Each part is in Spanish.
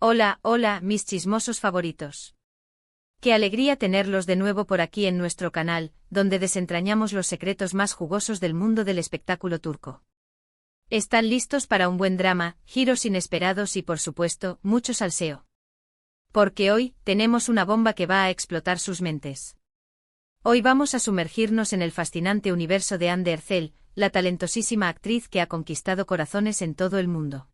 Hola, hola, mis chismosos favoritos. Qué alegría tenerlos de nuevo por aquí en nuestro canal, donde desentrañamos los secretos más jugosos del mundo del espectáculo turco. ¿Están listos para un buen drama, giros inesperados y por supuesto, mucho salseo? Porque hoy, tenemos una bomba que va a explotar sus mentes. Hoy vamos a sumergirnos en el fascinante universo de Hande Erçel, la talentosísima actriz que ha conquistado corazones en todo el mundo.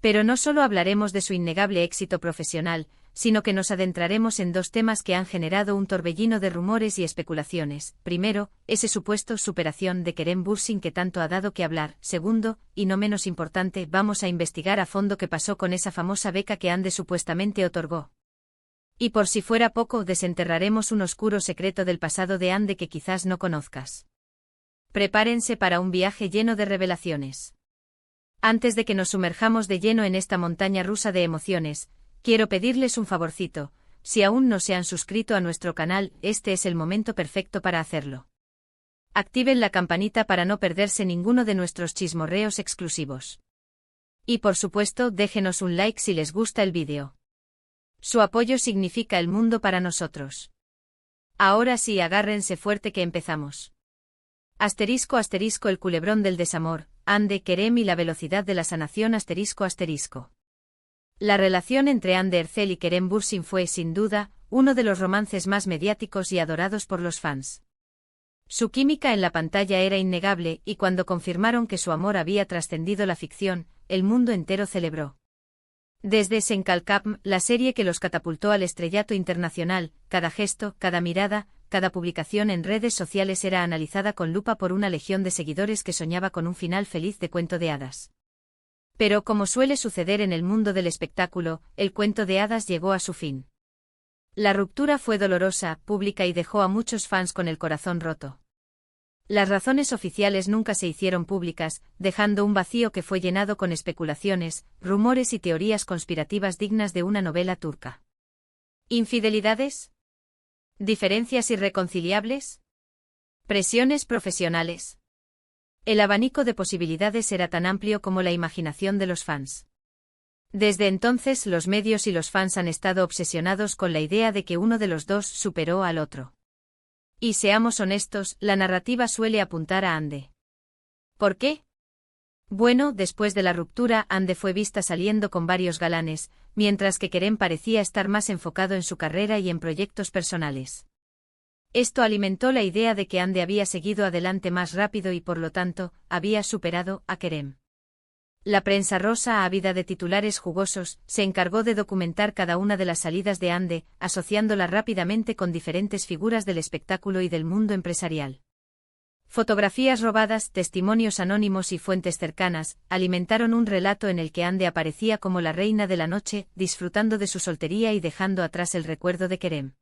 Pero no solo hablaremos de su innegable éxito profesional, sino que nos adentraremos en dos temas que han generado un torbellino de rumores y especulaciones. Primero, ese supuesto superación de Kerem Bürsin que tanto ha dado que hablar. Segundo, y no menos importante, vamos a investigar a fondo qué pasó con esa famosa beca que Hande supuestamente otorgó. Y por si fuera poco, desenterraremos un oscuro secreto del pasado de Hande que quizás no conozcas. Prepárense para un viaje lleno de revelaciones. Antes de que nos sumerjamos de lleno en esta montaña rusa de emociones, quiero pedirles un favorcito: si aún no se han suscrito a nuestro canal, este es el momento perfecto para hacerlo. Activen la campanita para no perderse ninguno de nuestros chismorreos exclusivos. Y por supuesto, déjenos un like si les gusta el vídeo. Su apoyo significa el mundo para nosotros. Ahora sí, agárrense fuerte que empezamos. Asterisco asterisco el culebrón del desamor, Hande, Kerem y la velocidad de la sanación asterisco asterisco. La relación entre Hande Erçel y Kerem Bürsin fue, sin duda, uno de los romances más mediáticos y adorados por los fans. Su química en la pantalla era innegable y cuando confirmaron que su amor había trascendido la ficción, el mundo entero celebró. Desde Sen Kalkapm, la serie que los catapultó al estrellato internacional, cada gesto, cada mirada, cada publicación en redes sociales era analizada con lupa por una legión de seguidores que soñaba con un final feliz de cuento de hadas. Pero como suele suceder en el mundo del espectáculo, el cuento de hadas llegó a su fin. La ruptura fue dolorosa, pública y dejó a muchos fans con el corazón roto. Las razones oficiales nunca se hicieron públicas, dejando un vacío que fue llenado con especulaciones, rumores y teorías conspirativas dignas de una novela turca. ¿Infidelidades? ¿Diferencias irreconciliables? ¿Presiones profesionales? El abanico de posibilidades era tan amplio como la imaginación de los fans. Desde entonces los medios y los fans han estado obsesionados con la idea de que uno de los dos superó al otro. Y seamos honestos, la narrativa suele apuntar a Hande. ¿Por qué? Bueno, después de la ruptura, Hande fue vista saliendo con varios galanes, mientras que Kerem parecía estar más enfocado en su carrera y en proyectos personales. Esto alimentó la idea de que Hande había seguido adelante más rápido y por lo tanto, había superado a Kerem. La prensa rosa, ávida de titulares jugosos, se encargó de documentar cada una de las salidas de Hande, asociándola rápidamente con diferentes figuras del espectáculo y del mundo empresarial. Fotografías robadas, testimonios anónimos y fuentes cercanas, alimentaron un relato en el que Hande aparecía como la reina de la noche, disfrutando de su soltería y dejando atrás el recuerdo de Kerem.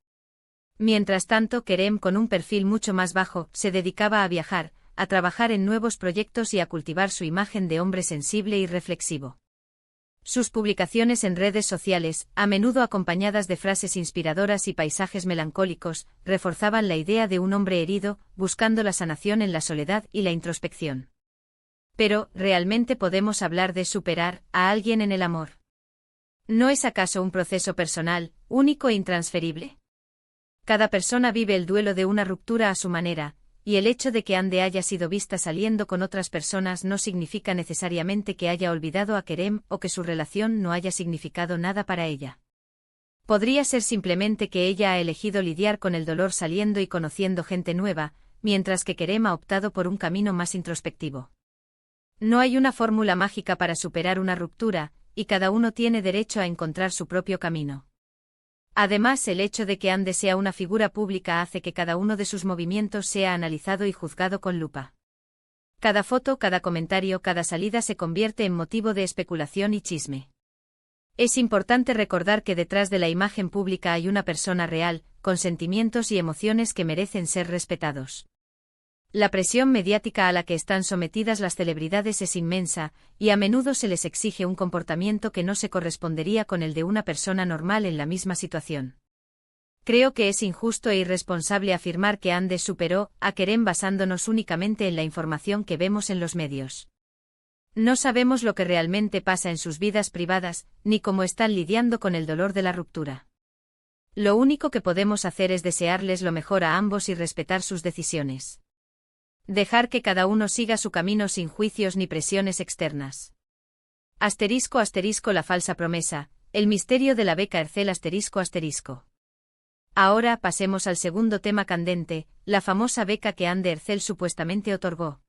Mientras tanto, Kerem, con un perfil mucho más bajo, se dedicaba a viajar, a trabajar en nuevos proyectos y a cultivar su imagen de hombre sensible y reflexivo. Sus publicaciones en redes sociales, a menudo acompañadas de frases inspiradoras y paisajes melancólicos, reforzaban la idea de un hombre herido, buscando la sanación en la soledad y la introspección. Pero, ¿realmente podemos hablar de superar a alguien en el amor? ¿No es acaso un proceso personal, único e intransferible? Cada persona vive el duelo de una ruptura a su manera, y el hecho de que Hande haya sido vista saliendo con otras personas no significa necesariamente que haya olvidado a Kerem o que su relación no haya significado nada para ella. Podría ser simplemente que ella ha elegido lidiar con el dolor saliendo y conociendo gente nueva, mientras que Kerem ha optado por un camino más introspectivo. No hay una fórmula mágica para superar una ruptura, y cada uno tiene derecho a encontrar su propio camino. Además, el hecho de que Hande sea una figura pública hace que cada uno de sus movimientos sea analizado y juzgado con lupa. Cada foto, cada comentario, cada salida se convierte en motivo de especulación y chisme. Es importante recordar que detrás de la imagen pública hay una persona real, con sentimientos y emociones que merecen ser respetados. La presión mediática a la que están sometidas las celebridades es inmensa, y a menudo se les exige un comportamiento que no se correspondería con el de una persona normal en la misma situación. Creo que es injusto e irresponsable afirmar que Hande superó a Kerem basándonos únicamente en la información que vemos en los medios. No sabemos lo que realmente pasa en sus vidas privadas, ni cómo están lidiando con el dolor de la ruptura. Lo único que podemos hacer es desearles lo mejor a ambos y respetar sus decisiones. Dejar que cada uno siga su camino sin juicios ni presiones externas. *** La falsa promesa, el misterio de la beca Ercel ***. Ahora pasemos al segundo tema candente, la famosa beca que Anne Ercel supuestamente otorgó.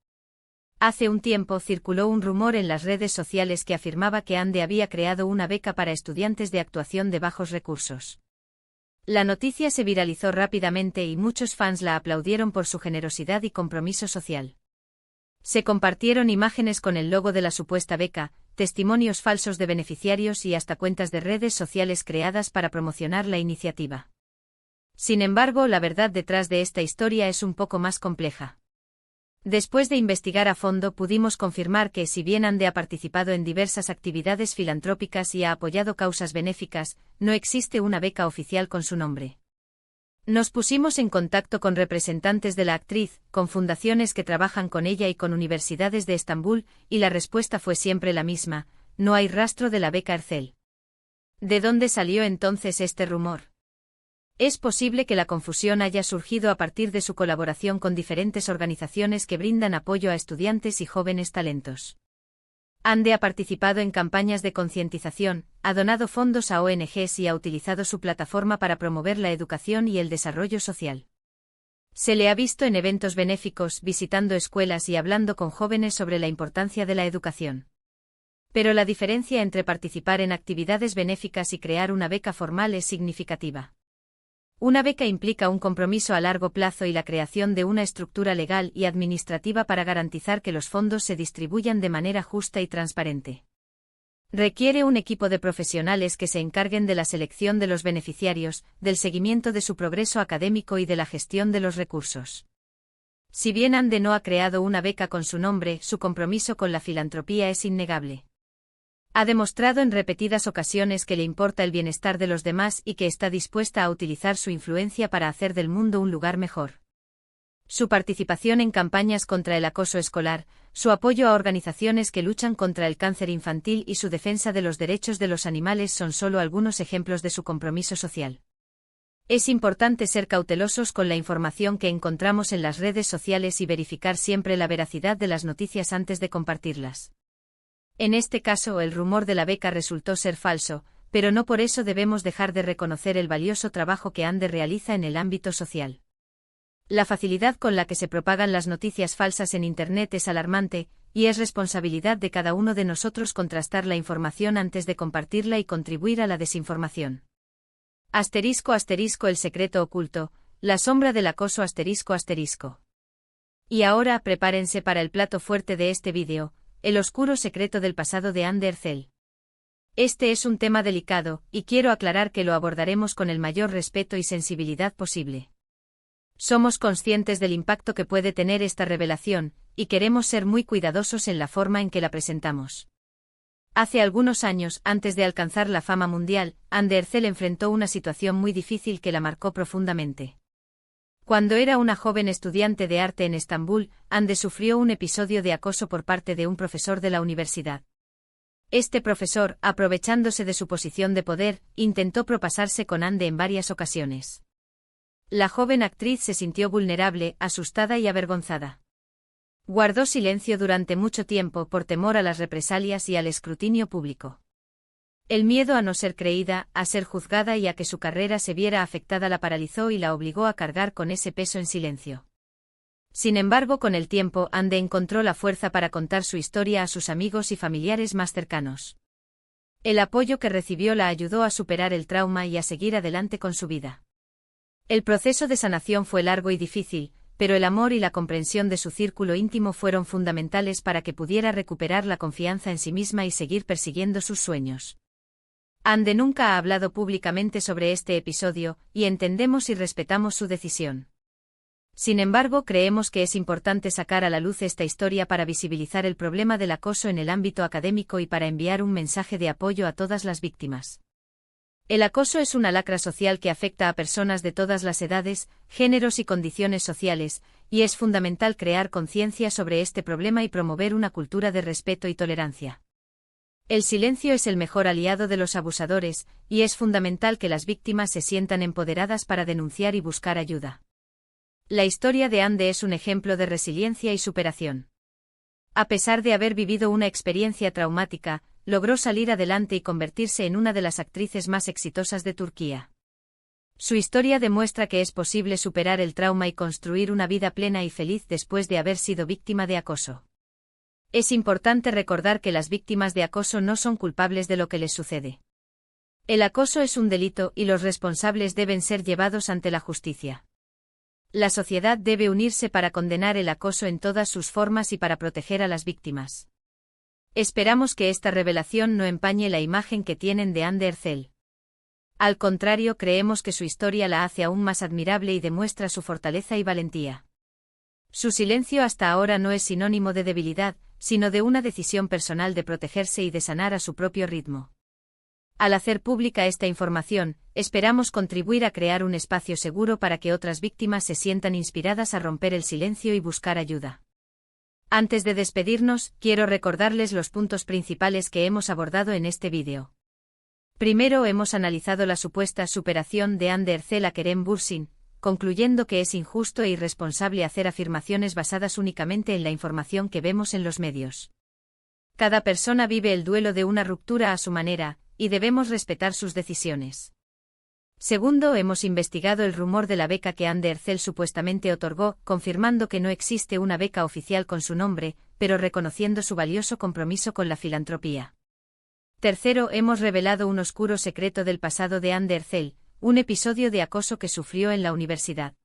Hace un tiempo circuló un rumor en las redes sociales que afirmaba que Anne había creado una beca para estudiantes de actuación de bajos recursos. La noticia se viralizó rápidamente y muchos fans la aplaudieron por su generosidad y compromiso social. Se compartieron imágenes con el logo de la supuesta beca, testimonios falsos de beneficiarios y hasta cuentas de redes sociales creadas para promocionar la iniciativa. Sin embargo, la verdad detrás de esta historia es un poco más compleja. Después de investigar a fondo pudimos confirmar que si bien Anne ha participado en diversas actividades filantrópicas y ha apoyado causas benéficas, no existe una beca oficial con su nombre. Nos pusimos en contacto con representantes de la actriz, con fundaciones que trabajan con ella y con universidades de Estambul, y la respuesta fue siempre la misma: no hay rastro de la beca Ercel. ¿De dónde salió entonces este rumor? Es posible que la confusión haya surgido a partir de su colaboración con diferentes organizaciones que brindan apoyo a estudiantes y jóvenes talentos. Anne ha participado en campañas de concientización, ha donado fondos a ONGs y ha utilizado su plataforma para promover la educación y el desarrollo social. Se le ha visto en eventos benéficos, visitando escuelas y hablando con jóvenes sobre la importancia de la educación. Pero la diferencia entre participar en actividades benéficas y crear una beca formal es significativa. Una beca implica un compromiso a largo plazo y la creación de una estructura legal y administrativa para garantizar que los fondos se distribuyan de manera justa y transparente. Requiere un equipo de profesionales que se encarguen de la selección de los beneficiarios, del seguimiento de su progreso académico y de la gestión de los recursos. Si bien Anne no ha creado una beca con su nombre, su compromiso con la filantropía es innegable. Ha demostrado en repetidas ocasiones que le importa el bienestar de los demás y que está dispuesta a utilizar su influencia para hacer del mundo un lugar mejor. Su participación en campañas contra el acoso escolar, su apoyo a organizaciones que luchan contra el cáncer infantil y su defensa de los derechos de los animales son solo algunos ejemplos de su compromiso social. Es importante ser cautelosos con la información que encontramos en las redes sociales y verificar siempre la veracidad de las noticias antes de compartirlas. En este caso, el rumor de la beca resultó ser falso, pero no por eso debemos dejar de reconocer el valioso trabajo que Anne realiza en el ámbito social. La facilidad con la que se propagan las noticias falsas en Internet es alarmante, y es responsabilidad de cada uno de nosotros contrastar la información antes de compartirla y contribuir a la desinformación. *** El secreto oculto, la sombra del acoso ***. Y ahora prepárense para el plato fuerte de este vídeo: el oscuro secreto del pasado de Anne Ercel. Este es un tema delicado, y quiero aclarar que lo abordaremos con el mayor respeto y sensibilidad posible. Somos conscientes del impacto que puede tener esta revelación, y queremos ser muy cuidadosos en la forma en que la presentamos. Hace algunos años, antes de alcanzar la fama mundial, Anne Ercel enfrentó una situación muy difícil que la marcó profundamente. Cuando era una joven estudiante de arte en Estambul, Anne sufrió un episodio de acoso por parte de un profesor de la universidad. Este profesor, aprovechándose de su posición de poder, intentó propasarse con Anne en varias ocasiones. La joven actriz se sintió vulnerable, asustada y avergonzada. Guardó silencio durante mucho tiempo por temor a las represalias y al escrutinio público. El miedo a no ser creída, a ser juzgada y a que su carrera se viera afectada la paralizó y la obligó a cargar con ese peso en silencio. Sin embargo, con el tiempo, Anne encontró la fuerza para contar su historia a sus amigos y familiares más cercanos. El apoyo que recibió la ayudó a superar el trauma y a seguir adelante con su vida. El proceso de sanación fue largo y difícil, pero el amor y la comprensión de su círculo íntimo fueron fundamentales para que pudiera recuperar la confianza en sí misma y seguir persiguiendo sus sueños. Anne nunca ha hablado públicamente sobre este episodio, y entendemos y respetamos su decisión. Sin embargo, creemos que es importante sacar a la luz esta historia para visibilizar el problema del acoso en el ámbito académico y para enviar un mensaje de apoyo a todas las víctimas. El acoso es una lacra social que afecta a personas de todas las edades, géneros y condiciones sociales, y es fundamental crear conciencia sobre este problema y promover una cultura de respeto y tolerancia. El silencio es el mejor aliado de los abusadores, y es fundamental que las víctimas se sientan empoderadas para denunciar y buscar ayuda. La historia de Ande es un ejemplo de resiliencia y superación. A pesar de haber vivido una experiencia traumática, logró salir adelante y convertirse en una de las actrices más exitosas de Turquía. Su historia demuestra que es posible superar el trauma y construir una vida plena y feliz después de haber sido víctima de acoso. Es importante recordar que las víctimas de acoso no son culpables de lo que les sucede. El acoso es un delito y los responsables deben ser llevados ante la justicia. La sociedad debe unirse para condenar el acoso en todas sus formas y para proteger a las víctimas. Esperamos que esta revelación no empañe la imagen que tienen de Hande Erçel. Al contrario, creemos que su historia la hace aún más admirable y demuestra su fortaleza y valentía. Su silencio hasta ahora no es sinónimo de debilidad, sino de una decisión personal de protegerse y de sanar a su propio ritmo. Al hacer pública esta información, esperamos contribuir a crear un espacio seguro para que otras víctimas se sientan inspiradas a romper el silencio y buscar ayuda. Antes de despedirnos, quiero recordarles los puntos principales que hemos abordado en este vídeo. Primero, hemos analizado la supuesta superación de Hande Erçel a Kerem Bürsin, concluyendo que es injusto e irresponsable hacer afirmaciones basadas únicamente en la información que vemos en los medios. Cada persona vive el duelo de una ruptura a su manera, y debemos respetar sus decisiones. Segundo, hemos investigado el rumor de la beca que Hande Erçel supuestamente otorgó, confirmando que no existe una beca oficial con su nombre, pero reconociendo su valioso compromiso con la filantropía. Tercero, hemos revelado un oscuro secreto del pasado de Hande Erçel, un episodio de acoso que sufrió en la universidad.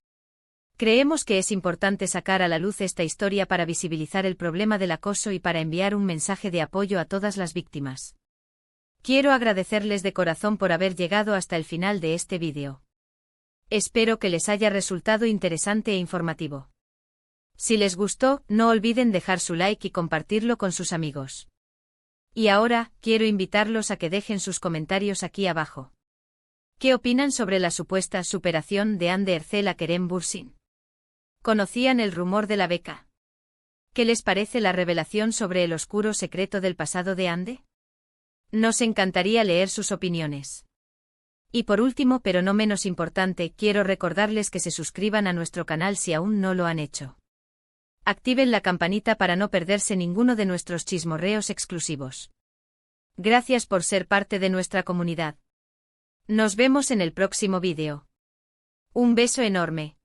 Creemos que es importante sacar a la luz esta historia para visibilizar el problema del acoso y para enviar un mensaje de apoyo a todas las víctimas. Quiero agradecerles de corazón por haber llegado hasta el final de este vídeo. Espero que les haya resultado interesante e informativo. Si les gustó, no olviden dejar su like y compartirlo con sus amigos. Y ahora, quiero invitarlos a que dejen sus comentarios aquí abajo. ¿Qué opinan sobre la supuesta superación de Hande Erçel a Kerem Bürsin? ¿Conocían el rumor de la beca? ¿Qué les parece la revelación sobre el oscuro secreto del pasado de Hande? Nos encantaría leer sus opiniones. Y por último, pero no menos importante, quiero recordarles que se suscriban a nuestro canal si aún no lo han hecho. Activen la campanita para no perderse ninguno de nuestros chismorreos exclusivos. Gracias por ser parte de nuestra comunidad. Nos vemos en el próximo vídeo. Un beso enorme.